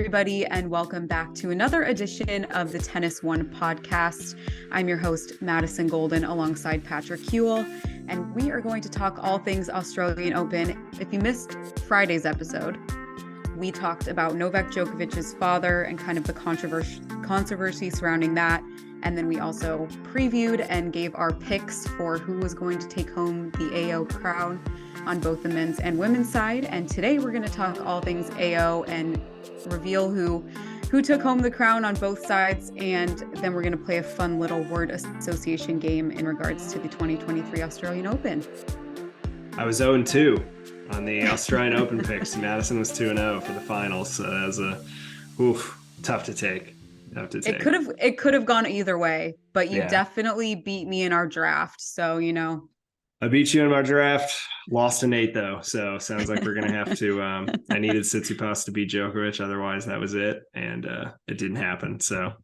everybody, and welcome back to another edition of the TennisONE podcast. I'm your host, Madison Golden, alongside Patrick Kuhle, and we are going to talk all things Australian Open. If you missed Friday's episode, we talked about Novak Djokovic's father and kind of the controversy surrounding that. And then we also previewed and gave our picks for who was going to take home the AO crown on both the men's and women's side. And today we're going to talk all things AO and reveal who took home the crown on both sides. And then we're going to play a fun little word association game in regards to the 2023 Australian Open. I was 0-2 on the Australian Open picks. Madison was 2-0 for the finals. So that was tough to take. It could have gone either way, but you definitely beat me in our draft. So, you know. I beat you in my draft, lost in 8 though. So sounds like we're going to have to, I needed Tsitsipas to beat Djokovic. Otherwise that was it. And it didn't happen. So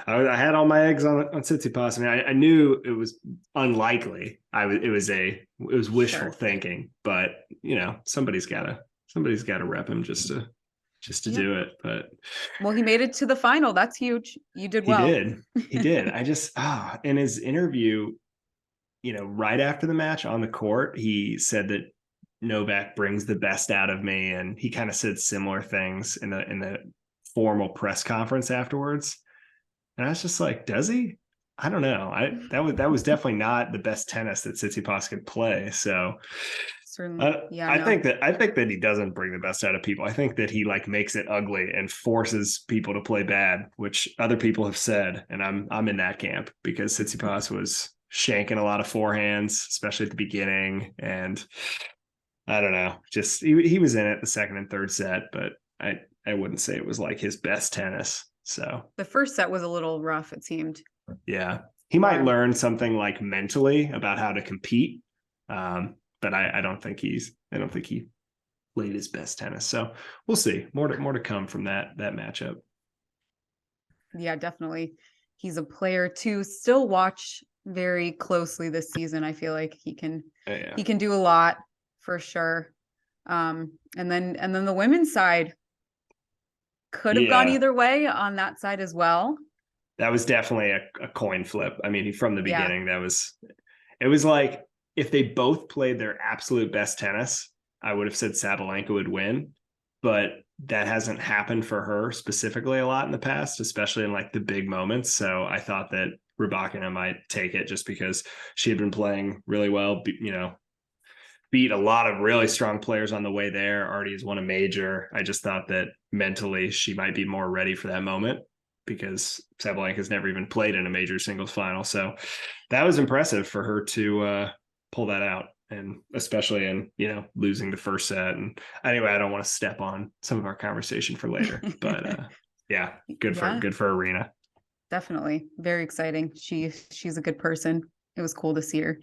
I had all my eggs on Tsitsipas. I mean, I knew it was unlikely. It was wishful thinking, but you know, somebody's got to rep him just to do it. But well, he made it to the final. That's huge. You did well. He did. I just in his interview, you know, right after the match on the court, he said that Novak brings the best out of me, and he kind of said similar things in the formal press conference afterwards. And I was just like, does he? I don't know. That was definitely not the best tennis that Tsitsipas could play. So I think that he doesn't bring the best out of people. I think that he makes it ugly and forces people to play bad, which other people have said, and I'm in that camp, because Tsitsipas was shanking a lot of forehands, especially at the beginning, and I don't know, just he was in it the second and third set, but I wouldn't say it was like his best tennis. So the first set was a little rough, it seemed. Yeah, he might learn something mentally about how to compete. But I don't think he played his best tennis. So we'll see. More to come from that matchup. Yeah, definitely. He's a player to still watch very closely this season. I feel like he can do a lot for sure. And then the women's side could have gone either way on that side as well. That was definitely a coin flip. I mean, from the beginning, it was like, if they both played their absolute best tennis, I would have said Sabalenka would win, but that hasn't happened for her specifically a lot in the past, especially in the big moments. So I thought that Rybakina might take it just because she had been playing really well, beat a lot of really strong players on the way there, already has won a major. I just thought that mentally she might be more ready for that moment, because Sabalenka's never even played in a major singles final. So that was impressive for her to pull that out, and especially in losing the first set. And anyway, I don't want to step on some of our conversation for later, but good for Aryna. Definitely very exciting. She's a good person. It was cool to see her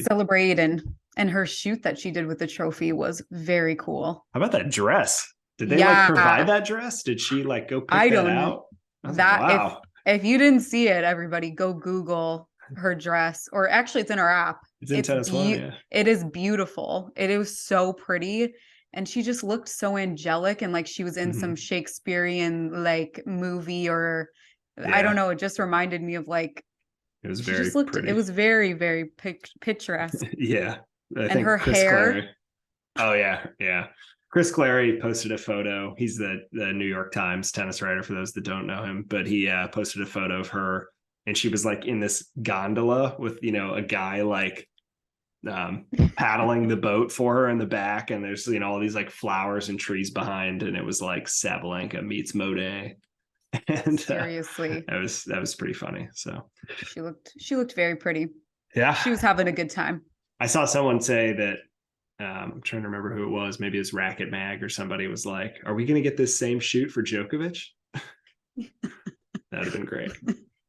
celebrate, and her shoot that she did with the trophy was very cool. How about that dress? Did they provide that dress? Did she go pick that out? Wow. If you didn't see it, everybody go Google her dress, or actually it's in our app. It's in TennisONE. It is beautiful. It was so pretty, and she just looked so angelic, and she was in some Shakespearean movie, or I don't know, it just reminded me of it was very pretty. It was very, very picturesque. Yeah. And her hair. Oh yeah. Chris Clary posted a photo. He's the New York Times tennis writer, for those that don't know him, but he posted a photo of her, and she was in this gondola with, a guy paddling the boat for her in the back. And there's, all these flowers and trees behind. And it was Sabalenka meets Monet. And seriously, that was pretty funny. So she looked very pretty. Yeah. She was having a good time. I saw someone say that, I'm trying to remember who it was. Maybe it's Racket Mag or somebody was like, are we going to get this same shoot for Djokovic? That'd have been great.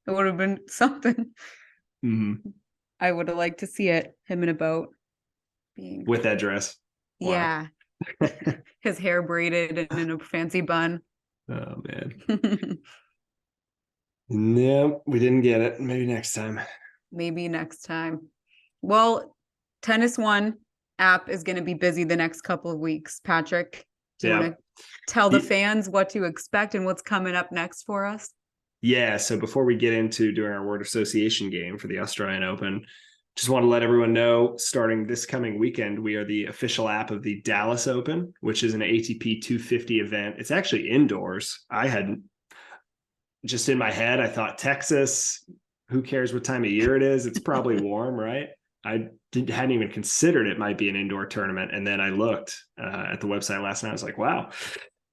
It would have been something. Mm-hmm. I would have liked to see it. Him in a boat. With that dress. Wow. Yeah. His hair braided and in a fancy bun. Oh, man. No, we didn't get it. Maybe next time. Well, TennisONE app is going to be busy the next couple of weeks. Patrick, do you want to tell the fans what to expect and what's coming up next for us? Yeah. So before we get into doing our word association game for the Australian Open, just want to let everyone know, starting this coming weekend, we are the official app of the Dallas Open, which is an ATP 250 event. It's actually indoors. I had just in my head, I thought Texas, who cares what time of year it is? It's probably warm, right? Hadn't even considered it might be an indoor tournament. And then I looked at the website last night. I was like, wow.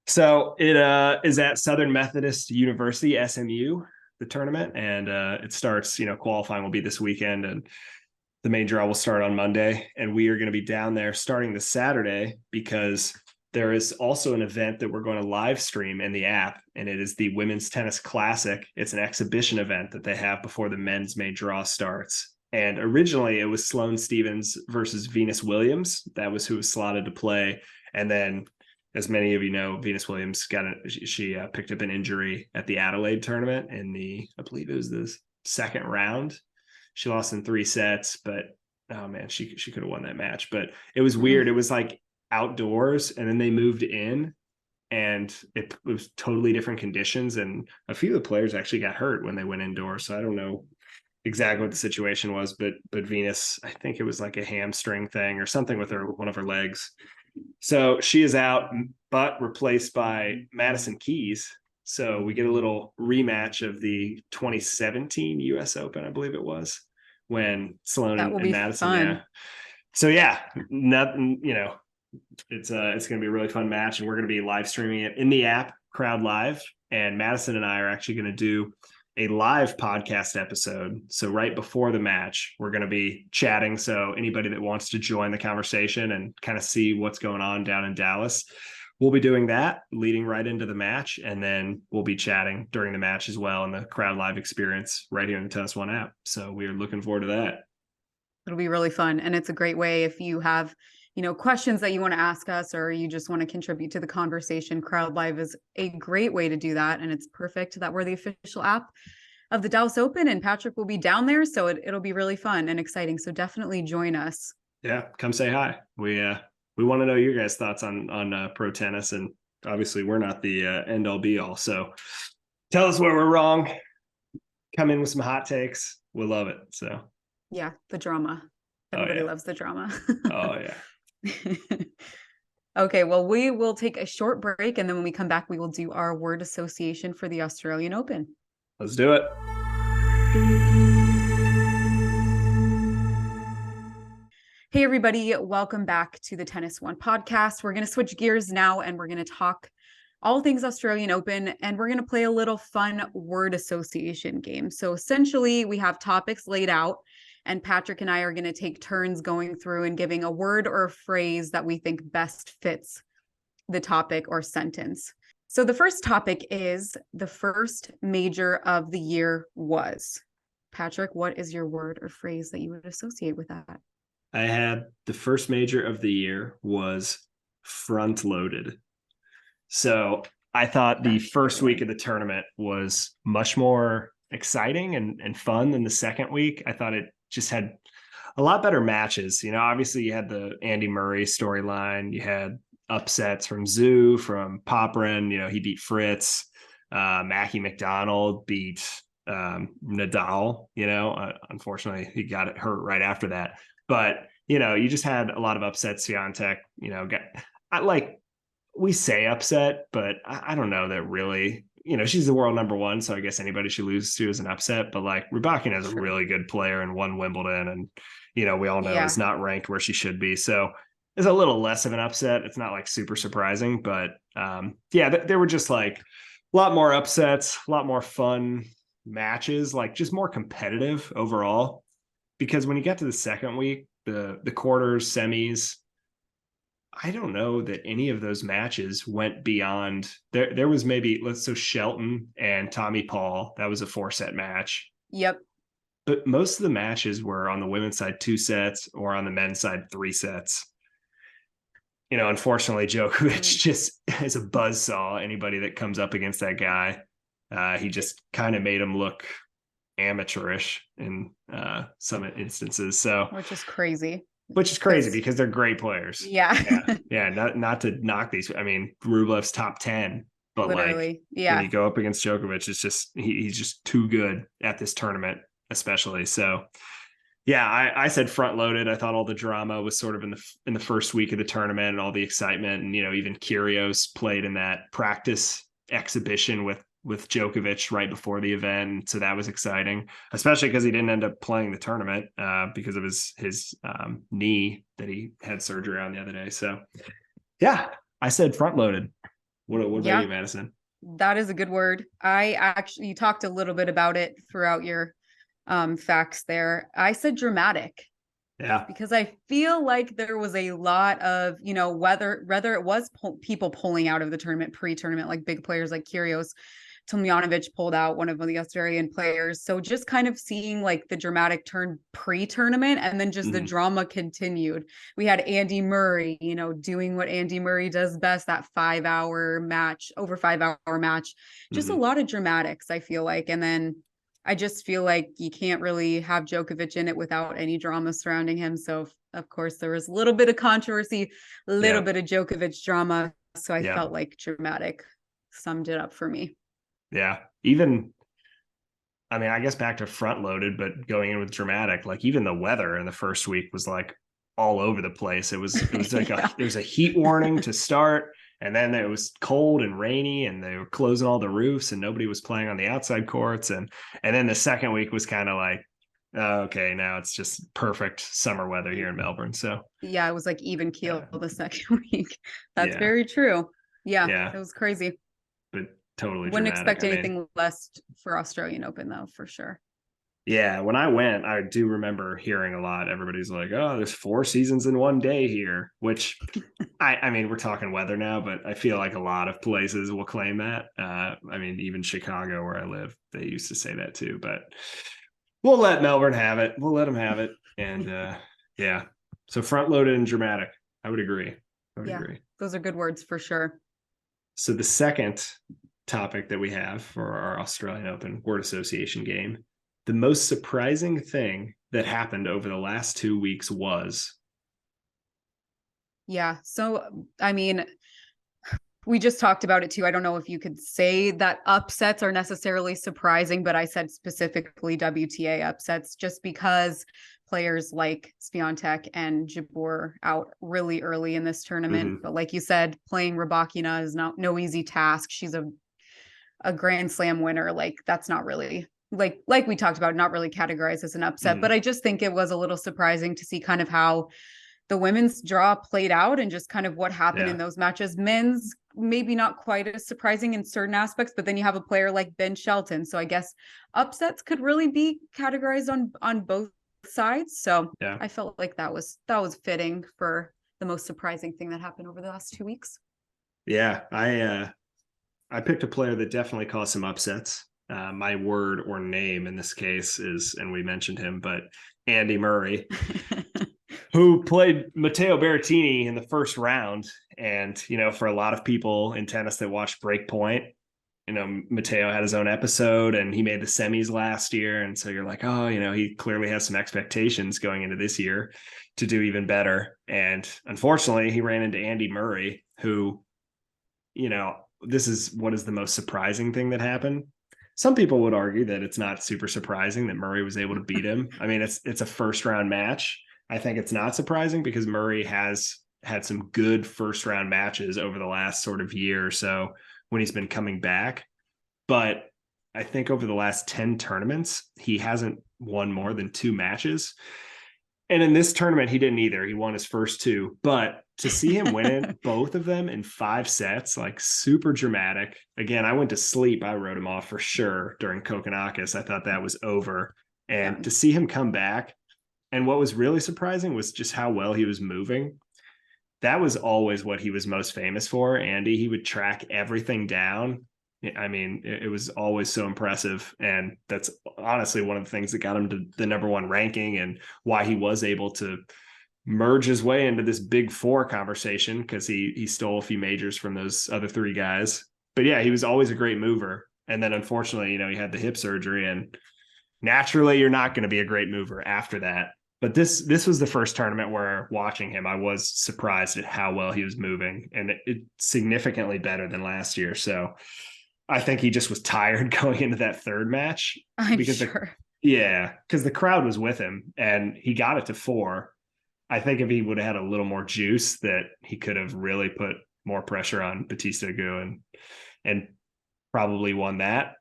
So it is at Southern Methodist University, SMU, the tournament. And it starts, qualifying will be this weekend. And the main draw will start on Monday, and we are going to be down there starting this Saturday because there is also an event that we're going to live stream in the app, and it is the Women's Tennis Classic. It's an exhibition event that they have before the men's main draw starts. And originally it was Sloane Stephens versus Venus Williams. That was who was slotted to play. And then, as many of you know, Venus Williams she picked up an injury at the Adelaide tournament in I believe it was the second round. She lost in 3 sets, but oh man, she could have won that match. But it was weird. It was like outdoors, and then they moved in, and it was totally different conditions. And a few of the players actually got hurt when they went indoors. So I don't know exactly what the situation was, but Venus, I think it was like a hamstring thing or something with one of her legs. So she is out, but replaced by Madison Keys. So we get a little rematch of the 2017 US Open, I believe it was, when Sloane and Madison. Fun. Yeah. So yeah, nothing, it's going to be a really fun match, and we're going to be live streaming it in the app, Crowd Live. And Madison and I are actually going to do a live podcast episode. So right before the match, we're going to be chatting. So anybody that wants to join the conversation and kind of see what's going on down in Dallas, we'll be doing that leading right into the match. And then we'll be chatting during the match as well in the Crowd Live experience right here in the TennisONE app. So we are looking forward to that. It'll be really fun. And it's a great way if you have, questions that you want to ask us, or you just want to contribute to the conversation. Crowd Live is a great way to do that. And it's perfect that we're the official app of the Dallas Open, and Patrick will be down there. So it'll be really fun and exciting. So definitely join us. Yeah. Come say hi. We want to know your guys' thoughts on pro tennis. And obviously we're not the end all be all. So tell us where we're wrong. Come in with some hot takes. We'll love it. So yeah, the drama. Everybody loves the drama. Oh yeah. Okay, well, we will take a short break, and then when we come back, we will do our word association for the Australian Open. Let's do it. Hey, everybody. Welcome back to the TennisONE podcast. We're going to switch gears now, and we're going to talk all things Australian Open, and we're going to play a little fun word association game. So essentially, we have topics laid out, and Patrick and I are going to take turns going through and giving a word or a phrase that we think best fits the topic or sentence. So the first topic is the first major of the year was. Patrick, what is your word or phrase that you would associate with that? I had the first major of the year was front loaded. So I thought the first week of the tournament was much more exciting and fun than the second week. I thought it just had a lot better matches. Obviously you had the Andy Murray storyline. You had upsets from Zhu, from Poprin. He beat Fritz. Mackie McDonald beat Nadal. Unfortunately he got it hurt right after that. But, you just had a lot of upsets. Swiatek, we say upset, but I don't know that really, she's the world number one. So I guess anybody she loses to is an upset, but Rybakina is a really good player and won Wimbledon. And, we all know is not ranked where she should be. So it's a little less of an upset. It's not super surprising, but there were just a lot more upsets, a lot more fun matches, just more competitive overall. Because when you get to the second week, the quarters, semis, I don't know that any of those matches went beyond there was maybe Shelton and Tommy Paul. That was a 4-set match. Yep. But most of the matches were on the women's side 2 sets or on the men's side 3 sets. Unfortunately, Djokovic just is a buzzsaw. Anybody that comes up against that guy, he just kind of made him look amateurish in some instances. So, which is crazy. which is crazy because they're great players. Yeah. Yeah. Not to knock these. I mean, Rublev's top 10, but Literally. like when Yeah. you go up against Djokovic, it's just, he's just too good at this tournament, especially. So yeah, I said front loaded. I thought all the drama was sort of in the first week of the tournament and all the excitement. And, even Kyrgios played in that practice exhibition with Djokovic right before the event. So that was exciting, especially because he didn't end up playing the tournament because of his knee that he had surgery on the other day. So yeah, I said front loaded. What about you, Madison? That is a good word. You talked a little bit about it throughout your facts there. I said dramatic. Yeah. Because I feel like there was a lot of, whether it was people pulling out of the tournament pre-tournament, like big players like Kyrgios, Tomljanovic pulled out, one of the Australian players. So just kind of seeing like the dramatic turn pre-tournament, and then just the drama continued. We had Andy Murray, doing what Andy Murray does best, that 5-hour match, over 5-hour match. Just a lot of dramatics, I feel like. And then I just feel like you can't really have Djokovic in it without any drama surrounding him. So of course there was a little bit of controversy, a little bit of Djokovic drama. So I felt like dramatic summed it up for me. Yeah. Even, I mean, I guess back to front loaded, but going in with dramatic, like even the weather in the first week was like all over the place. It was like there was a heat warning to start, and then it was cold and rainy, and they were closing all the roofs, and nobody was playing on the outside courts. And then the second week was kind of like, okay, now it's just perfect summer weather here in Melbourne. So yeah, it was like even keel the second week. That's very true. Yeah, it was crazy. But totally wouldn't dramatic. expect anything less for Australian Open though, for sure. Yeah, when I went, I do remember hearing a lot. Everybody's like, "Oh, there's 4 seasons in one day here," which I mean, we're talking weather now, but I feel like a lot of places will claim that. I mean, even Chicago, where I live, they used to say that too. But we'll let Melbourne have it. We'll let them have it. And yeah, so front loaded and dramatic. I would agree. Those are good words for sure. So the second topic that we have for our Australian Open word association game, the most surprising thing that happened over the last 2 weeks was. Yeah. So, I mean, we just talked about it too. I don't know if you could say that upsets are necessarily surprising, but I said specifically WTA upsets just because players like Swiatek and Jabeur out really early in this tournament. But like you said, playing Rybakina is no easy task. She's a Grand Slam winner. Like that's not really like we talked about, not really categorized as an upset. But I just think it was a little surprising to see kind of how the women's draw played out and just kind of what happened in those matches. Men's maybe not quite as surprising in certain aspects, but then you have a player like Ben Shelton. So I guess upsets could really be categorized on both sides. So I felt like that was fitting for the most surprising thing that happened over the last 2 weeks. Yeah, I picked a player that definitely caused some upsets. My word or name in this case is, and we mentioned him, but Andy Murray, who played Matteo Berrettini in the first round. And, for a lot of people in tennis that watch Breakpoint, Matteo had his own episode and he made the semis last year. And so you're like, oh, he clearly has some expectations going into this year to do even better. And unfortunately, he ran into Andy Murray, who, this is what is the most surprising thing that happened. Some people would argue that it's not super surprising that Murray was able to beat him. I mean, it's a first round match. I think it's not surprising because Murray has had some good first round matches over the last sort of year or so when he's been coming back. But I think over the last 10 tournaments, he hasn't won more than 2 matches. And in this tournament, he didn't either. He won his first 2, but to see him win both of them in 5 sets, like super dramatic. Again, I went to sleep. I wrote him off for sure during Kokkinakis. I thought that was over. And to see him come back, and what was really surprising was just how well he was moving. That was always what he was most famous for, Andy. He would track everything down. I mean, it was always so impressive. And that's honestly one of the things that got him to the #1 ranking and why he was able to merge his way into this big 4 conversation, because he stole a few majors from those other 3 guys. But yeah, he was always a great mover. And then unfortunately, he had the hip surgery, and naturally you're not going to be a great mover after that. But this was the first tournament where watching him, I was surprised at how well he was moving, and it significantly better than last year. So I think he just was tired going into that third match I'm because sure. because the crowd was with him and he got it to 4. I think if he would have had a little more juice, that he could have really put more pressure on Batista Agut and probably won that.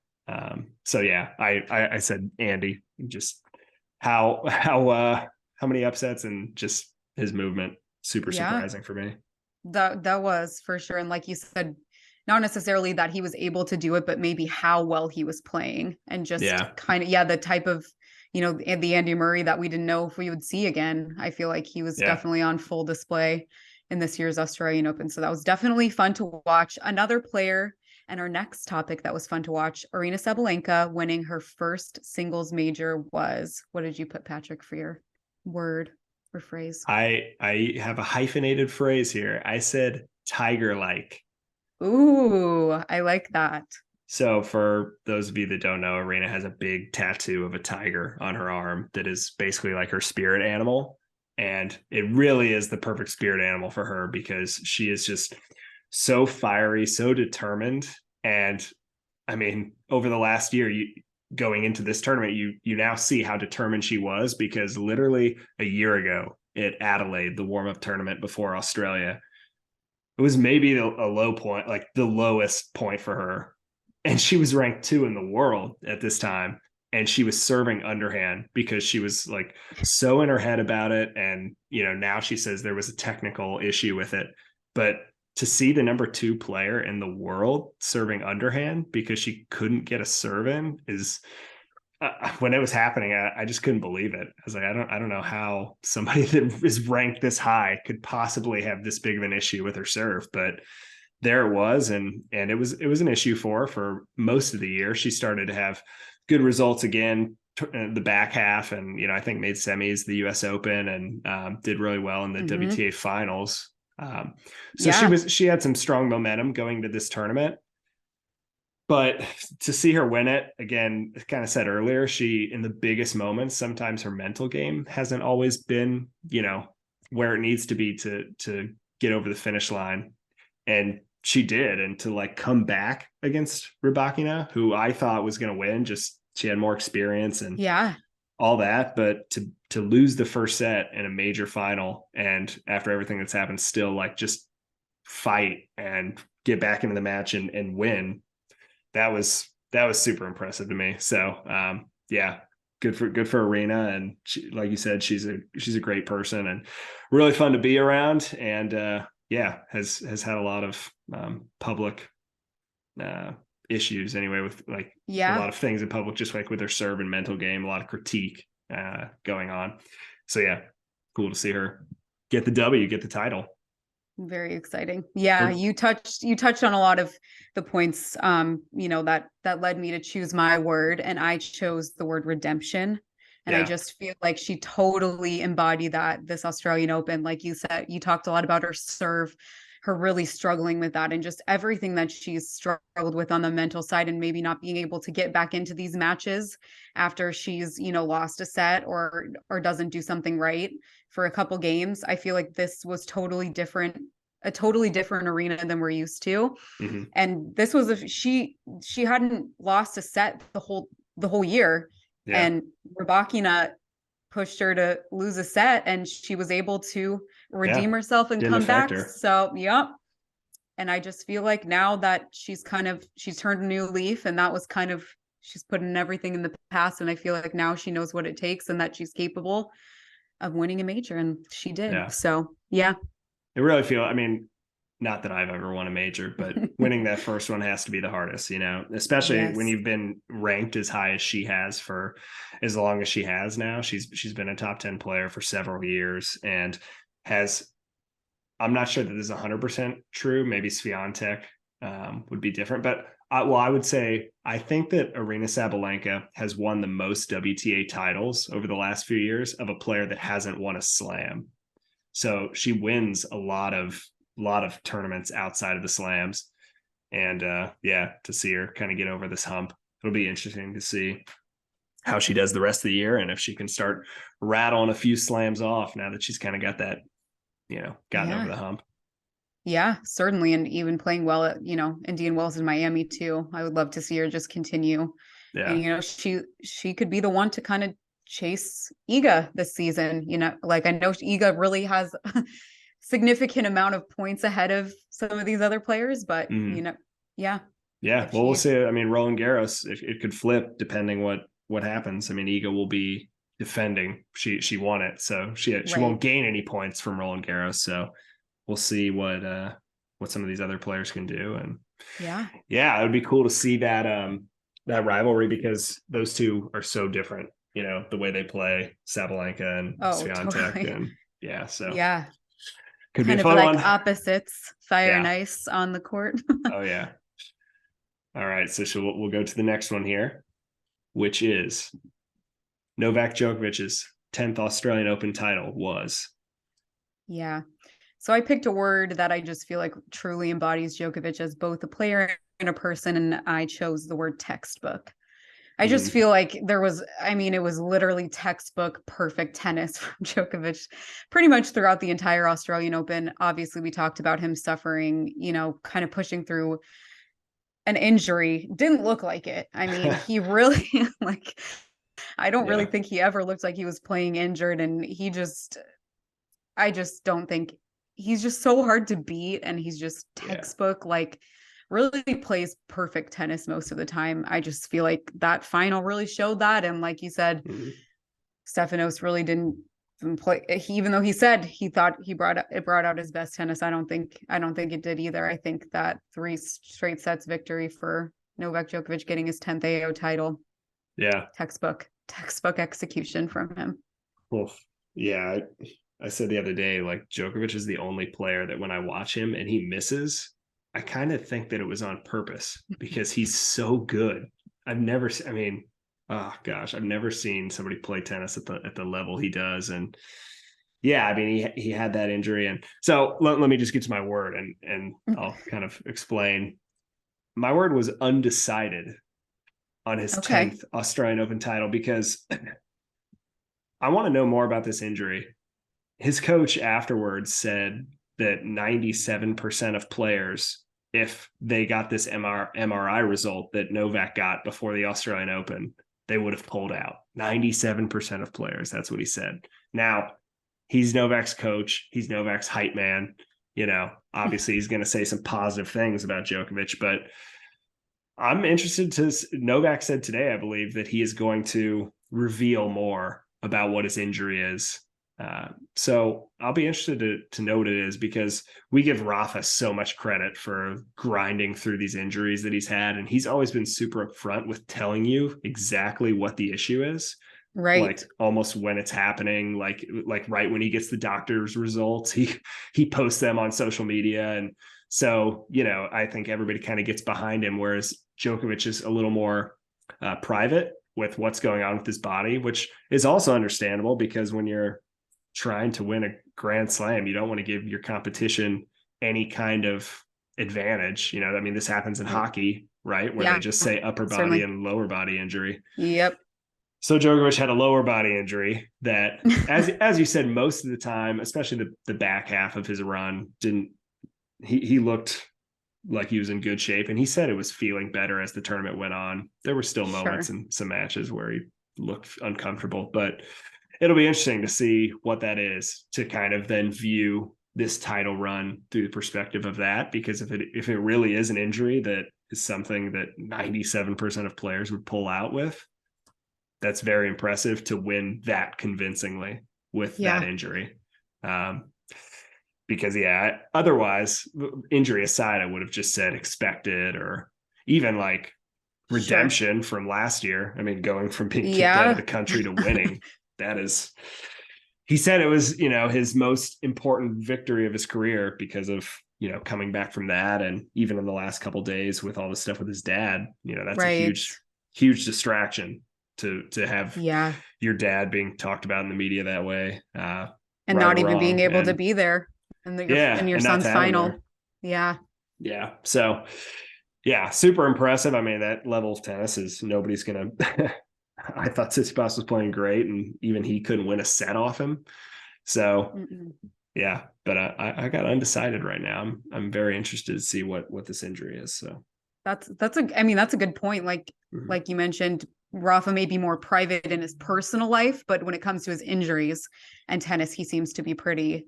So yeah, I said Andy, just how many upsets and just his movement, super Yeah, surprising for me. that was for sure. And like you said, not necessarily that he was able to do it, but maybe how well he was playing and just Yeah, kind of, yeah, the type of, the Andy Murray that we didn't know if we would see again. I feel like he was yeah. definitely on full display in this year's Australian Open. So that was definitely fun to watch. Another player and our next topic that was fun to watch, Aryna Sabalenka winning her first singles major was, what did you put, Patrick, for your word or phrase? I have a hyphenated phrase here. I said tiger like. Ooh, I like that. So for those of you that don't know, Aryna has a big tattoo of a tiger on her arm that is basically like her spirit animal. And it really is the perfect spirit animal for her because she is just so fiery, so determined. And I mean, over the last year, going into this tournament, you now see how determined she was, because literally a year ago at Adelaide, the warm-up tournament before Australia, it was maybe a low point, like the lowest point for her. And she was ranked 2 in the world at this time. And she was serving underhand because she was like so in her head about it. And, now she says there was a technical issue with it. But to see the number 2 player in the world serving underhand because she couldn't get a serve in is, when it was happening, I just couldn't believe it. I was like, I don't know how somebody that is ranked this high could possibly have this big of an issue with her serve, but there it was, and it was an issue for most of the year. She started to have good results again, the back half, and I think made semis the U.S. Open, and did really well in the Mm-hmm. WTA finals. So Yeah. she had some strong momentum going to this tournament. But to see her win it again, kind of said earlier, she, in the biggest moments, sometimes her mental game hasn't always been, where it needs to be to get over the finish line. And she did. And to like come back against Rybakina, who I thought was going to win, just she had more experience and Yeah. all that, but to lose the first set in a major final, and after everything that's happened, still like just fight and get back into the match and win, that was super impressive to me. So yeah, good for Aryna, and she, like you said, she's a great person and really fun to be around, and yeah, has had a lot of public issues anyway, with like a Yeah. lot of things in public, just like with her serve and mental game, a lot of critique going on. So yeah, cool to see her get the W, get the title. Very exciting. Yeah, Or, you touched on a lot of the points that led me to choose my word, and I chose the word redemption. And I yeah, just feel like she totally embodied that this Australian Open. Like you said, you talked a lot about her serve, her really struggling with that, and just everything that she's struggled with on the mental side, and maybe not being able to get back into these matches after she's, lost a set or doesn't do something right for a couple games. I feel like this was a totally different arena than we're used to. mm-hmm. And this was she hadn't lost a set the whole year. Yeah, And Rybakina pushed her to lose a set, and she was able to yeah, redeem herself and didn't come affect back. her. So yep. And I just feel like now that she's turned a new leaf, and that was kind of, she's put in everything in the past, and I feel like now she knows what it takes and that she's capable of winning a major, and she did. Yeah, So yeah. it really I mean, not that I've ever won a major, but winning that first one has to be the hardest, especially when Yes. you've been ranked as high as she has for as long as she has now. She's been a top 10 player for several years, and has, I'm not sure that this is 100% true. Maybe Swiatek would be different, but I would say I think that Aryna Sabalenka has won the most WTA titles over the last few years of a player that hasn't won a slam. So she wins a lot of tournaments outside of the slams. And yeah, to see her kind of get over this hump, it'll be interesting to see. how she does the rest of the year, and if she can start rattling a few slams off now that she's kind of got that, gotten over the hump. Yeah, certainly. And even playing well at, Indian Wells in Miami too. I would love to see her just continue. Yeah. And, she could be the one to kind of chase Iga this season. Like I know Iga really has a significant amount of points ahead of some of these other players, but, yeah. Yeah. Well, we'll see. I mean, Roland Garros, it could flip depending what happens. I mean, Iga will be defending. She won it. So she won't gain any points from Roland Garros. So we'll see what some of these other players can do. And it would be cool to see that rivalry, because those two are so different, the way they play, Sabalenka and Swiatek. Totally. And so could kind be a fun one. Opposites, fire and ice on the court. Oh yeah. All right. So we'll go to the next one here, which is Novak Djokovic's 10th Australian Open title was. Yeah. So I picked a word that I just feel like truly embodies Djokovic as both a player and a person, and I chose the word textbook. I just feel like it was literally textbook perfect tennis from Djokovic pretty much throughout the entire Australian Open. Obviously, we talked about him suffering, kind of pushing through an injury. Didn't look like it. I mean, he really I don't really think he ever looked like he was playing injured, and I just don't think he's just so hard to beat, and he's just textbook, really plays perfect tennis most of the time. I just feel like that final really showed that. And like you said, Stefanos really didn't play. Even though he said he thought it brought out his best tennis, I don't think it did either. I think that 3 straight sets victory for Novak Djokovic getting his 10th AO title. Yeah. Textbook execution from him. Well, yeah. I said the other day, Djokovic is the only player that when I watch him and he misses, I kind of think that it was on purpose, because he's so good. I've never seen somebody play tennis at the level he does. And he had that injury. And so let me just get to my word, and I'll kind of explain. My word was undecided on his 10th Australian Open title, because I want to know more about this injury. His coach afterwards said that 97% of players, if they got this MRI result that Novak got before the Australian Open, they would have pulled out. 97% of players. That's what he said. Now, he's Novak's coach. He's Novak's hype man. Obviously he's going to say some positive things about Djokovic, but I'm interested Novak said today, I believe, that he is going to reveal more about what his injury is. So I'll be interested to know what it is, because we give Rafa so much credit for grinding through these injuries that he's had. And he's always been super upfront with telling you exactly what the issue is. Right. Almost when it's happening, like right when he gets the doctor's results, he posts them on social media. And so, I think everybody kind of gets behind him, whereas Djokovic is a little more private with what's going on with his body, which is also understandable, because when you're trying to win a Grand Slam, you don't want to give your competition any kind of advantage. This happens in hockey, right? Where they just say upper body and lower body injury. Yep. So Djokovic had a lower body injury that, as you said, most of the time, especially the back half of his run, he looked like he was in good shape. And he said it was feeling better as the tournament went on. There were still moments in some matches where he looked uncomfortable, but it'll be interesting to see what that is, to kind of then view this title run through the perspective of that, because if it really is an injury that is something that 97% of players would pull out with, that's very impressive to win that convincingly with that injury. Because otherwise, injury aside, I would have just said expected, or even redemption from last year. I mean, going from being kicked out of the country to winning. He said it was, his most important victory of his career, because of, coming back from that. And even in the last couple of days with all the stuff with his dad, that's a huge distraction to have your dad being talked about in the media that way. And not even being able to be there in your son's final. Yeah. So super impressive. I mean, that level of tennis is nobody's going to I thought Tsitsipas was playing great, and even he couldn't win a set off him. So yeah, but I got undecided right now. I'm very interested to see what this injury is. So that's a good point. Like you mentioned, Rafa may be more private in his personal life, but when it comes to his injuries and tennis, he seems to be pretty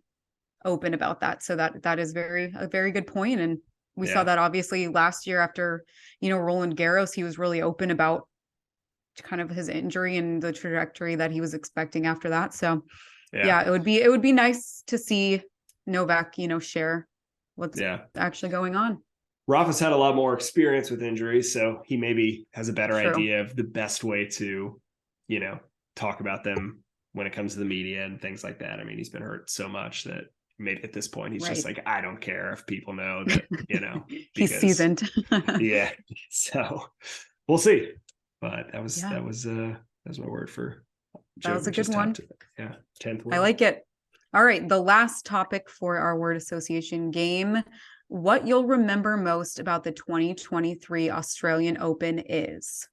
open about that. So that is a very good point. And we saw that obviously last year after, Roland Garros, he was really open about kind of his injury and the trajectory that he was expecting after that. So it would be nice to see Novak, share what's actually going on. Rafa's had a lot more experience with injuries, so he maybe has a better idea of the best way to, talk about them when it comes to the media and things like that. I mean, he's been hurt so much that maybe at this point he's just like, I don't care if people know that, because, he's seasoned. Yeah. So we'll see. But that was my word for That was a good one. 10th win. I like it. All right, the last topic for our word association game. What you'll remember most about the 2023 Australian Open is?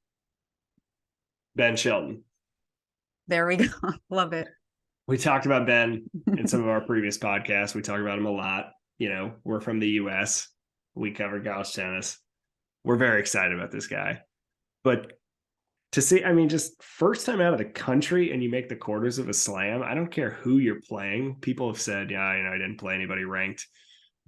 Ben Shelton. There we go. Love it. We talked about Ben in some of our previous podcasts. We talk about him a lot. We're from the US. We covered college tennis. We're very excited about this guy. But to see, I mean, just first time out of the country and you make the quarters of a slam, I don't care who you're playing. People have said, I didn't play anybody ranked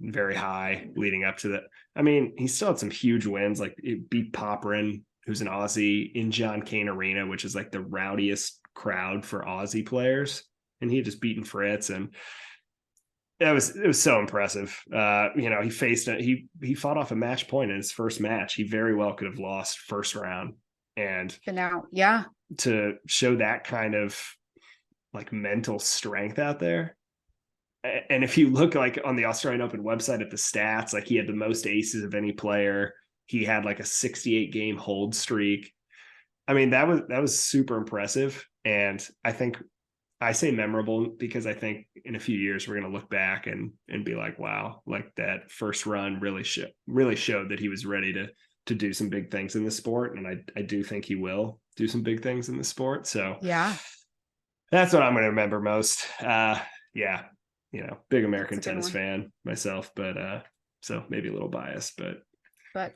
very high leading up to that. I mean, he still had some huge wins, like it beat Popperin, who's an Aussie, in John Cain Arena, which is like the rowdiest crowd for Aussie players. And he had just beaten Fritz, and it was so impressive. He fought off a match point in his first match. He very well could have lost first round. And now, to show that kind of like mental strength out there. And if you look like on the Australian Open website at the stats, like he had the most aces of any player. He had like a 68 game hold streak. I mean, that was super impressive. And I think I say memorable because I think in a few years we're going to look back and be like, wow, like that first run really showed that he was ready to do some big things in the sport. And I do think he will do some big things in the sport. So that's what I'm going to remember most. Big American tennis fan myself, but so maybe a little biased, but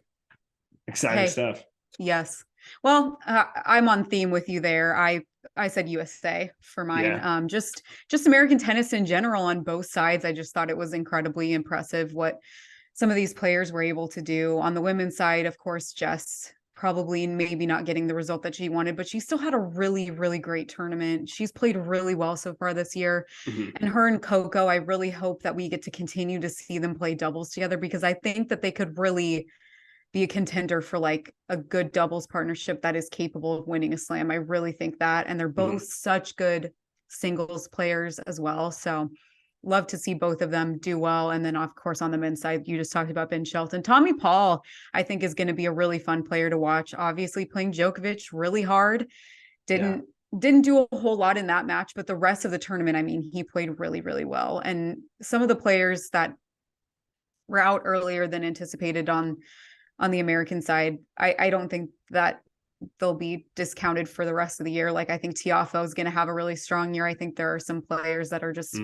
exciting stuff. Yes. Well, I'm on theme with you there. I said USA for mine. Just American tennis in general on both sides. I just thought it was incredibly impressive what some of these players were able to do. On the women's side, of course, Jess probably maybe not getting the result that she wanted, but she still had a really, really great tournament. She's played really well so far this year. And her and Coco, I really hope that we get to continue to see them play doubles together, because I think that they could really be a contender for like a good doubles partnership that is capable of winning a slam. I really think that. And they're both such good singles players as well. So love to see both of them do well. And then of course on the men's side, you just talked about Ben Shelton. Tommy Paul, I think, is going to be a really fun player to watch. Obviously playing Djokovic really hard. Didn't do a whole lot in that match, but the rest of the tournament, I mean, he played really, really well. And some of the players that were out earlier than anticipated on the American side, I don't think that they'll be discounted for the rest of the year. Like I think Tiafoe is going to have a really strong year. I think there are some players that are just,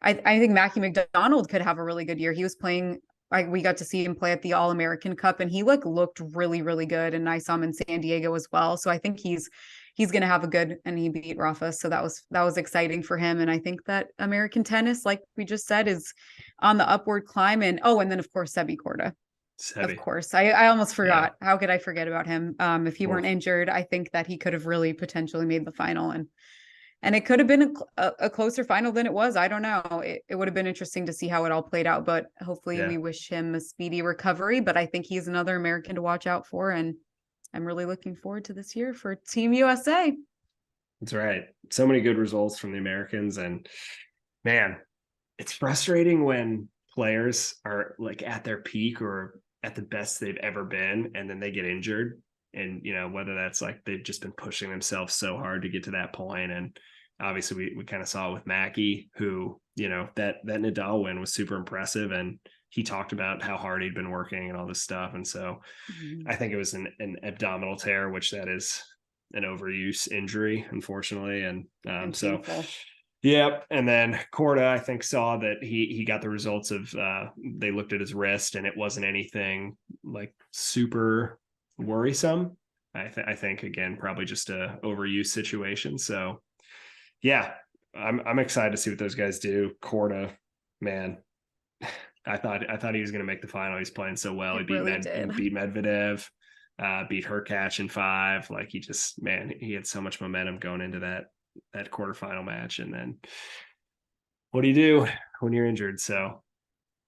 I think Mackie McDonald could have a really good year. He was playing, we got to see him play at the All-American Cup, and he looked really, really good. And I saw him in San Diego as well. So I think he's going to have a good, and he beat Rafa. So that was exciting for him. And I think that American tennis, like we just said, is on the upward climb. And then of course, Sebi Korda. Of course. I almost forgot. How could I forget about him? If he weren't injured, I think that he could have really potentially made the final, and it could have been a closer final than it was. I don't know. It would have been interesting to see how it all played out, but hopefully we wish him a speedy recovery. But I think he's another American to watch out for, and I'm really looking forward to this year for Team USA. That's right. So many good results from the Americans, and man, it's frustrating when players are like at their peak or at the best they've ever been, and then they get injured. And, whether that's like they've just been pushing themselves so hard to get to that point. And obviously we kind of saw it with Mackie, who, that Nadal win was super impressive. And he talked about how hard he'd been working and all this stuff. And so I think it was an abdominal tear, which that is an overuse injury, unfortunately. And so, painful. yeah. And then Korda, I think, saw that he got the results of, they looked at his wrist and it wasn't anything like super worrisome. I think, again, probably just a overuse situation. So yeah, I'm excited to see what those guys do. Korda, man, I thought he was going to make the final. He's playing so well. He really beat Medvedev, beat Hurkacz in 5. Like, he had so much momentum going into that quarterfinal match. And then what do you do when you're injured? So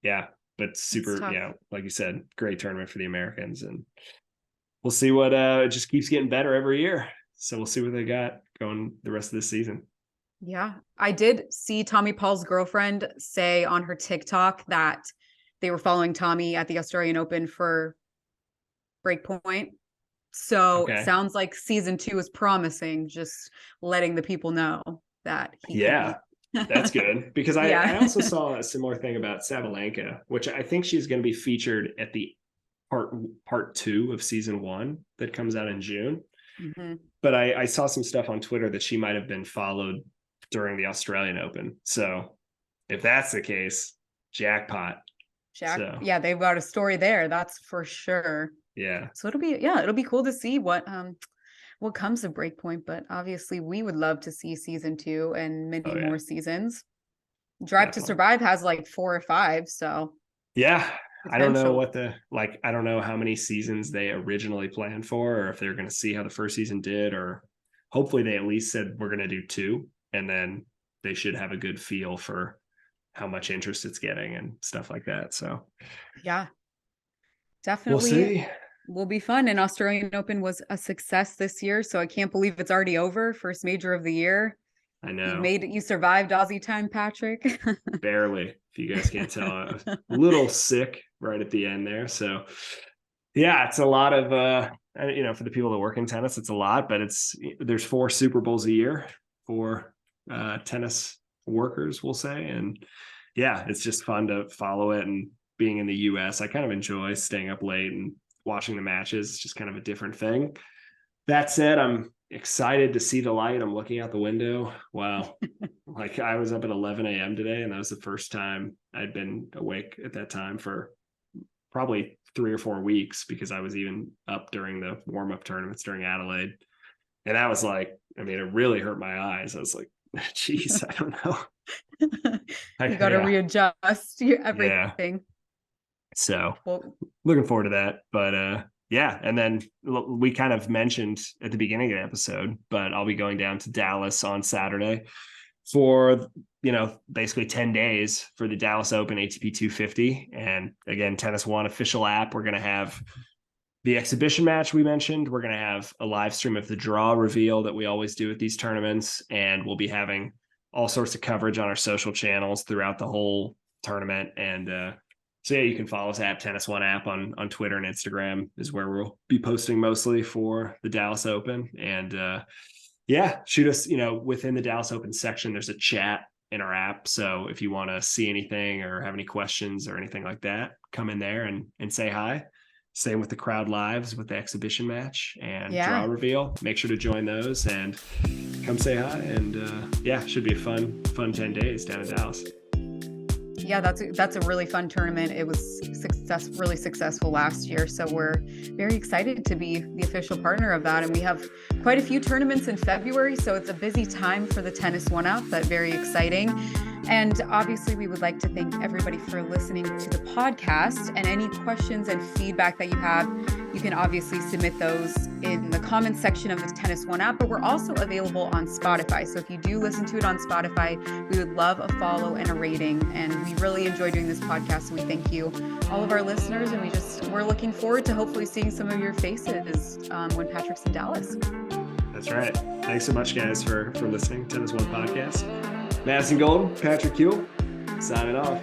yeah, but super, like you said, great tournament for the Americans, and we'll see what it just keeps getting better every year. So we'll see what they got going the rest of this season. Yeah, I did see Tommy Paul's girlfriend say on her TikTok that they were following Tommy at the Australian Open for Breakpoint. So it sounds like season 2 is promising, just letting the people know that he could be. That's good, because I also saw a similar thing about Sabalenka, which I think she's going to be featured at the part 2 of season 1 that comes out in June. Mm-hmm. But I saw some stuff on Twitter that she might have been followed during the Australian Open. So if that's the case, jackpot. Yeah, they've got a story there, that's for sure. Yeah. So it'll be cool to see what comes of Breakpoint, but obviously we would love to see season 2 and many more seasons. Drive to Survive has like 4 or 5, so yeah. I don't know I don't know how many seasons they originally planned for, or if they're going to see how the first season did, or hopefully they at least said we're going to do 2, and then they should have a good feel for how much interest it's getting and stuff like that. So yeah, definitely. We'll see. Will be fun. And Australian Open was a success this year, so I can't believe it's already over. First major of the year. I know. You survived Aussie time, Patrick. Barely, if you guys can't tell. I was a little sick right at the end there. So yeah, it's a lot of for the people that work in tennis, it's a lot, but there's 4 Super Bowls a year for tennis workers, we'll say. And yeah, it's just fun to follow it. And being in the US, I kind of enjoy staying up late and watching the matches. It's just kind of a different thing. That said, I'm excited to see the light. I'm looking out the window. Wow. Like, I was up at 11 a.m. today, and that was the first time I'd been awake at that time for probably 3 or 4 weeks, because I was even up during the warm-up tournaments during Adelaide. And that was like, it really hurt my eyes. I was like, geez, I don't know. You got to readjust everything. Yeah. So looking forward to that. But yeah, and then we kind of mentioned at the beginning of the episode, but I'll be going down to Dallas on Saturday for, basically 10 days for the Dallas Open ATP 250. And again, TennisONE official app. We're going to have the exhibition match we mentioned. We're going to have a live stream of the draw reveal that we always do at these tournaments. And we'll be having all sorts of coverage on our social channels throughout the whole tournament. And so yeah, you can follow us at TennisONE app on Twitter and Instagram is where we'll be posting mostly for the Dallas Open. And yeah, shoot us, within the Dallas Open section, there's a chat in our app. So if you want to see anything or have any questions or anything like that, come in there and say hi. Same with the crowd lives with the exhibition match and draw reveal. Make sure to join those and come say hi. And yeah, should be a fun 10 days down in Dallas. Yeah, that's a really fun tournament. It was really successful last year. So we're very excited to be the official partner of that. And we have quite a few tournaments in February. So it's a busy time for the TennisONE app, but very exciting. And obviously, we would like to thank everybody for listening to the podcast. And any questions and feedback that you have, you can obviously submit those in the comments section of the TennisONE app. But we're also available on Spotify. So if you do listen to it on Spotify, we would love a follow and a rating. And we really enjoy doing this podcast. So we thank you, all of our listeners. And we're looking forward to hopefully seeing some of your faces when Patrick's in Dallas. That's right. Thanks so much, guys, for listening to TennisONE podcast. Madison Golden, Patrick Kuhle, signing off.